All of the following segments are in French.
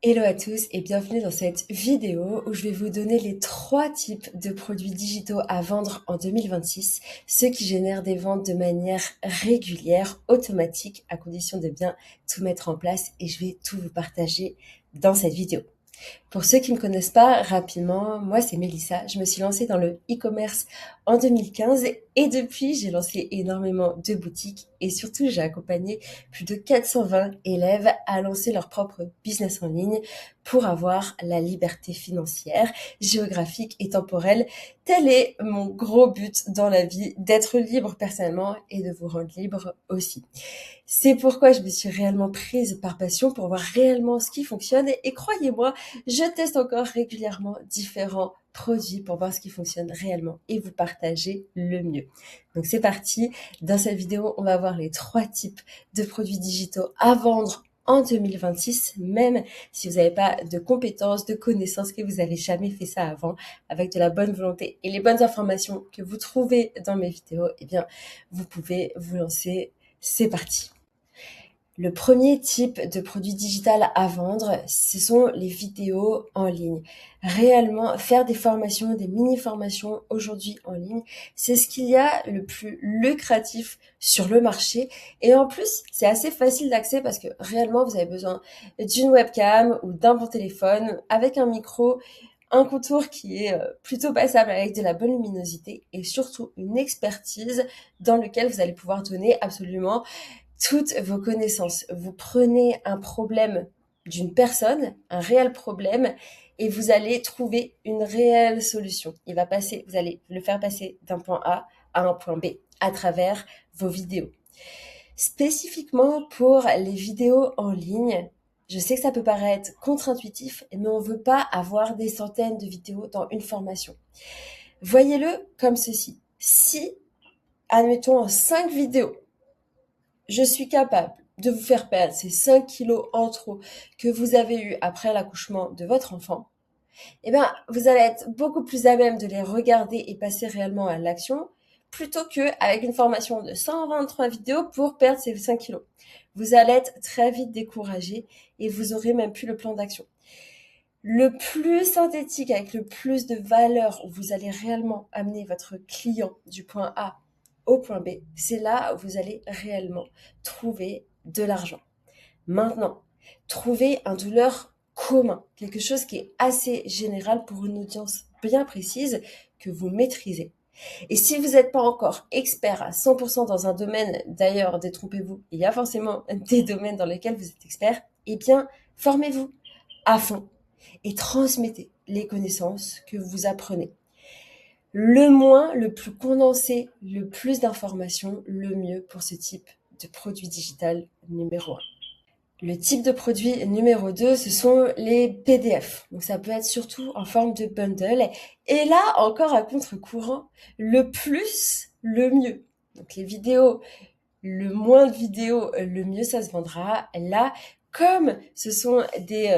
Hello à tous et bienvenue dans cette vidéo où je vais vous donner les 3 types de produits digitaux à vendre en 2026, ceux qui génèrent des ventes de manière régulière, automatique, à condition de bien tout mettre en place et je vais tout vous partager dans cette vidéo. Pour ceux qui ne me connaissent pas, rapidement, moi c'est Mélissa. Je me suis lancée dans le e-commerce en 2015 et depuis j'ai lancé énormément de boutiques et surtout j'ai accompagné plus de 420 élèves à lancer leur propre business en ligne pour avoir la liberté financière, géographique et temporelle. Tel est mon gros but dans la vie, d'être libre personnellement et de vous rendre libre aussi. C'est pourquoi je me suis réellement prise par passion pour voir réellement ce qui fonctionne et croyez-moi, je teste encore régulièrement différents produits pour voir ce qui fonctionne réellement et vous partager le mieux. Donc c'est parti. Dans cette vidéo, on va voir les 3 types de produits digitaux à vendre en 2026, même si vous n'avez pas de compétences, de connaissances, que vous n'avez jamais fait ça avant, avec de la bonne volonté et les bonnes informations que vous trouvez dans mes vidéos, eh bien, vous pouvez vous lancer. C'est parti. Le premier type de produit digital à vendre, ce sont les vidéos en ligne. Réellement, faire des formations, des mini-formations aujourd'hui en ligne, c'est ce qu'il y a le plus lucratif sur le marché. Et en plus, c'est assez facile d'accès parce que réellement, vous avez besoin d'une webcam ou d'un bon téléphone avec un micro, un contour qui est plutôt passable avec de la bonne luminosité et surtout une expertise dans lequel vous allez pouvoir donner absolument toutes vos connaissances. Vous prenez un problème d'une personne, un réel problème, et vous allez trouver une réelle solution. Vous allez le faire passer d'un point A à un point B à travers vos vidéos. Spécifiquement pour les vidéos en ligne, je sais que ça peut paraître contre-intuitif, mais on ne veut pas avoir des centaines de vidéos dans une formation. Voyez-le comme ceci. Si, admettons, en 5 vidéos, je suis capable de vous faire perdre ces 5 kilos en trop que vous avez eu après l'accouchement de votre enfant, eh bien, vous allez être beaucoup plus à même de les regarder et passer réellement à l'action plutôt qu'avec une formation de 123 vidéos pour perdre ces 5 kilos. Vous allez être très vite découragé et vous aurez même plus le plan d'action. Le plus synthétique, avec le plus de valeur, où vous allez réellement amener votre client du point A au point B, c'est là où vous allez réellement trouver de l'argent. Maintenant, trouver un douleur commun, quelque chose qui est assez général pour une audience bien précise que vous maîtrisez. Et si vous n'êtes pas encore expert à 100% dans un domaine, d'ailleurs, détrompez-vous, il y a forcément des domaines dans lesquels vous êtes expert, eh bien, formez-vous à fond et transmettez les connaissances que vous apprenez. Le moins, le plus condensé, le plus d'informations, le mieux pour ce type de produit digital numéro 1. Le type de produit numéro 2, ce sont les PDF. Donc ça peut être surtout en forme de bundle. Et là, encore à contre-courant, le plus, le mieux. Donc les vidéos, le moins de vidéos, le mieux ça se vendra. Là, comme ce sont des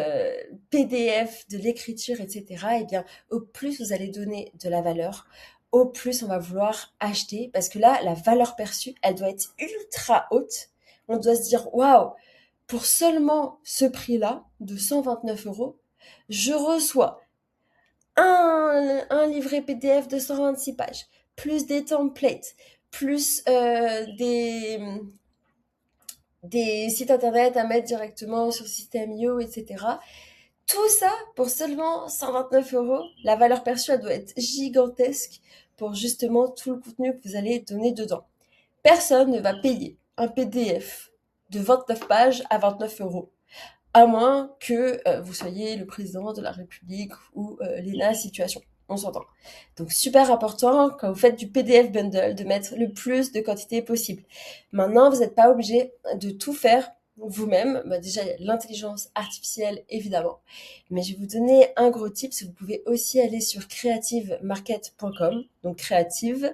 PDF, de l'écriture, etc., eh bien, au plus vous allez donner de la valeur, au plus on va vouloir acheter. Parce que là, la valeur perçue, elle doit être ultra haute. On doit se dire, waouh, pour seulement ce prix-là, de 129 euros, je reçois un livret PDF de 126 pages, plus des templates, plus des sites internet à mettre directement sur System.io, etc. Tout ça pour seulement 129 euros. La valeur perçue, elle doit être gigantesque pour justement tout le contenu que vous allez donner dedans. Personne ne va payer un PDF de 29 pages à 29 euros. À moins que vous soyez le président de la République ou l'ENA situation. On s'entend. Donc super important quand vous faites du PDF bundle de mettre le plus de quantité possible. Maintenant, vous n'êtes pas obligé de tout faire vous-même. Déjà, il y a l'intelligence artificielle, évidemment. Mais je vais vous donner un gros tip. Vous pouvez aussi aller sur creativemarket.com. Donc creative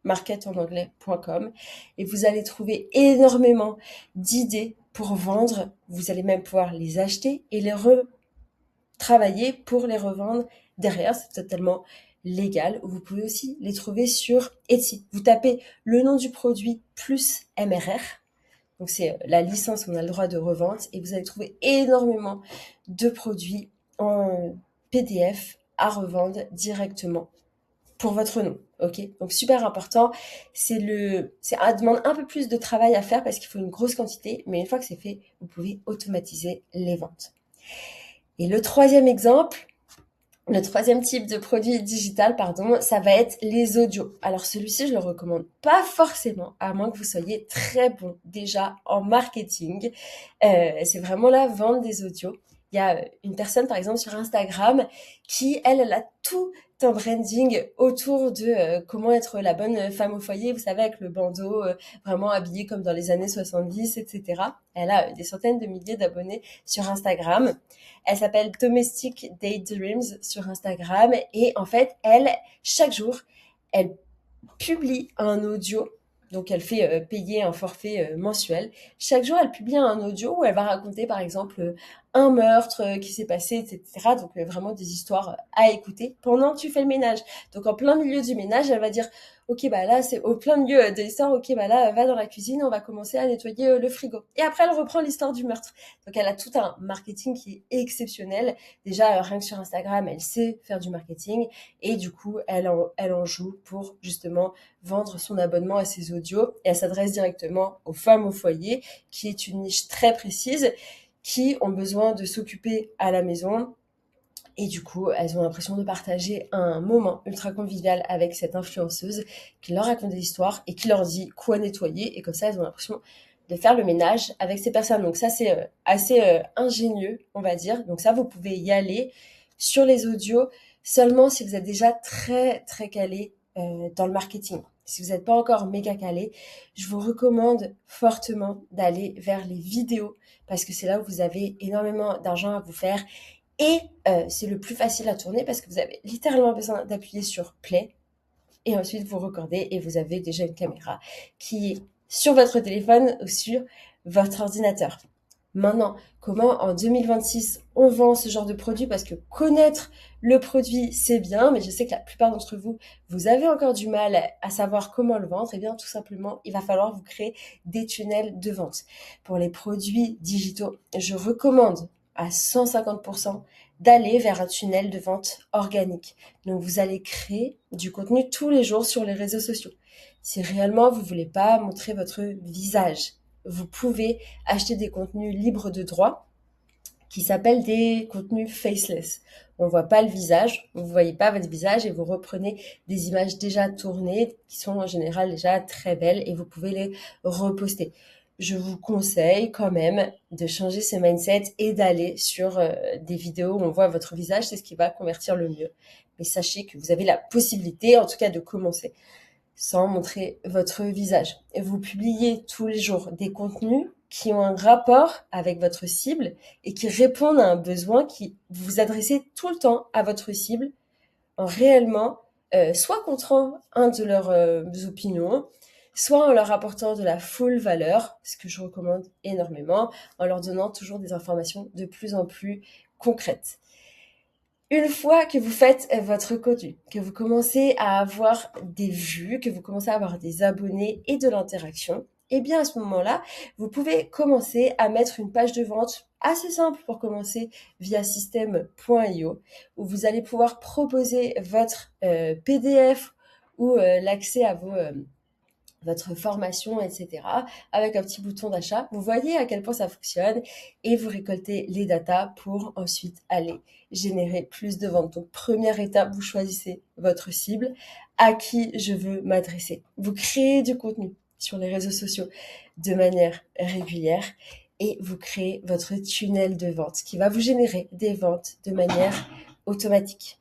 market en anglais.com et vous allez trouver énormément d'idées pour vendre. Vous allez même pouvoir les acheter et les retravailler pour les revendre derrière. C'est totalement légal. Vous pouvez aussi les trouver sur Etsy. Vous tapez le nom du produit plus MRR Donc c'est la licence qu'on a le droit de revente et vous allez trouver énormément de produits en PDF à revendre directement pour votre nom. Ok, donc super important. Ça demande un peu plus de travail à faire parce qu'il faut une grosse quantité, mais une fois que c'est fait, vous pouvez automatiser les ventes. Et le troisième type de produit digital, ça va être les audios. Alors celui-ci, je le recommande pas forcément, à moins que vous soyez très bon déjà en marketing. C'est vraiment là, vendre des audios. Il y a une personne, par exemple, sur Instagram, qui, elle a tout un branding autour de comment être la bonne femme au foyer, vous savez, avec le bandeau, vraiment habillée comme dans les années 70, etc. Elle a des centaines de milliers d'abonnés sur Instagram. Elle s'appelle Domestic Daydreams sur Instagram et en fait, chaque jour, elle publie un audio. Donc, elle fait payer un forfait mensuel. Chaque jour, elle publie un audio où elle va raconter, par exemple, un meurtre qui s'est passé, etc. Donc, vraiment des histoires à écouter pendant que tu fais le ménage. Donc, en plein milieu du ménage, elle va dire, ok, bah là, c'est au plein milieu de l'histoire, ok, bah là, va dans la cuisine, on va commencer à nettoyer le frigo. Et après, elle reprend l'histoire du meurtre. Donc, elle a tout un marketing qui est exceptionnel. Déjà, rien que sur Instagram, elle sait faire du marketing. Et du coup, elle en joue pour justement vendre son abonnement à ses audios. Et elle s'adresse directement aux femmes au foyer, qui est une niche très précise, qui ont besoin de s'occuper à la maison. Et du coup, elles ont l'impression de partager un moment ultra convivial avec cette influenceuse qui leur raconte des histoires et qui leur dit quoi nettoyer. Et comme ça, elles ont l'impression de faire le ménage avec ces personnes. Donc ça, c'est assez ingénieux, on va dire. Donc ça, vous pouvez y aller sur les audios seulement si vous êtes déjà très, très calé dans le marketing. Si vous n'êtes pas encore méga calé, je vous recommande fortement d'aller vers les vidéos parce que c'est là où vous avez énormément d'argent à vous faire et c'est le plus facile à tourner parce que vous avez littéralement besoin d'appuyer sur play et ensuite vous recordez et vous avez déjà une caméra qui est sur votre téléphone ou sur votre ordinateur. Maintenant, comment en 2026 on vend ce genre de produit? Parce que connaître le produit, c'est bien, mais je sais que la plupart d'entre vous, vous avez encore du mal à savoir comment le vendre. Et bien, tout simplement, il va falloir vous créer des tunnels de vente. Pour les produits digitaux, je recommande à 150% d'aller vers un tunnel de vente organique. Donc, vous allez créer du contenu tous les jours sur les réseaux sociaux. Si réellement vous voulez pas montrer votre visage, vous pouvez acheter des contenus libres de droit qui s'appellent des contenus faceless. On voit pas le visage, vous voyez pas votre visage et vous reprenez des images déjà tournées qui sont en général déjà très belles et vous pouvez les reposter. Je vous conseille quand même de changer ce mindset et d'aller sur des vidéos où on voit votre visage, c'est ce qui va convertir le mieux. Mais sachez que vous avez la possibilité, en tout cas, de commencer sans montrer votre visage. Et vous publiez tous les jours des contenus qui ont un rapport avec votre cible et qui répondent à un besoin qui vous adressez tout le temps à votre cible en réellement soit contrant un de leurs opinions, soit en leur apportant de la full valeur, ce que je recommande énormément, en leur donnant toujours des informations de plus en plus concrètes. Une fois que vous faites votre contenu, que vous commencez à avoir des vues, que vous commencez à avoir des abonnés et de l'interaction, eh bien à ce moment-là, vous pouvez commencer à mettre une page de vente assez simple pour commencer via system.io où vous allez pouvoir proposer votre PDF ou l'accès à votre formation, etc., avec un petit bouton d'achat. Vous voyez à quel point ça fonctionne et vous récoltez les datas pour ensuite aller générer plus de ventes. Donc, première étape, vous choisissez votre cible, à qui je veux m'adresser. Vous créez du contenu sur les réseaux sociaux de manière régulière et vous créez votre tunnel de vente qui va vous générer des ventes de manière automatique.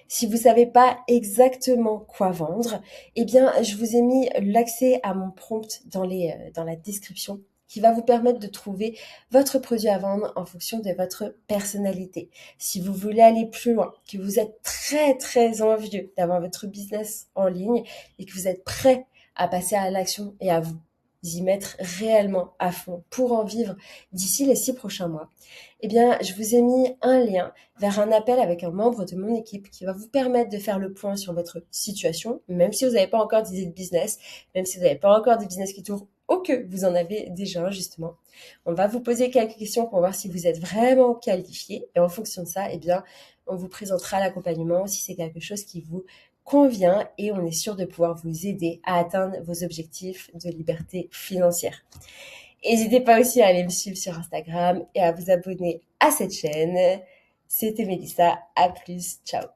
Si vous savez pas exactement quoi vendre, eh bien, je vous ai mis l'accès à mon prompt dans la description qui va vous permettre de trouver votre produit à vendre en fonction de votre personnalité. Si vous voulez aller plus loin, que vous êtes très, très envieux d'avoir votre business en ligne et que vous êtes prêt à passer à l'action et à vous y mettre réellement à fond pour en vivre d'ici les 6 prochains mois, eh bien, je vous ai mis un lien vers un appel avec un membre de mon équipe qui va vous permettre de faire le point sur votre situation, même si vous n'avez pas encore d'idée de business, même si vous n'avez pas encore de business qui tourne ou que vous en avez déjà un justement. On va vous poser quelques questions pour voir si vous êtes vraiment qualifié et en fonction de ça, eh bien, on vous présentera l'accompagnement si c'est quelque chose qui vous convient et on est sûr de pouvoir vous aider à atteindre vos objectifs de liberté financière. N'hésitez pas aussi à aller me suivre sur Instagram et à vous abonner à cette chaîne. C'était Mélissa, à plus, ciao.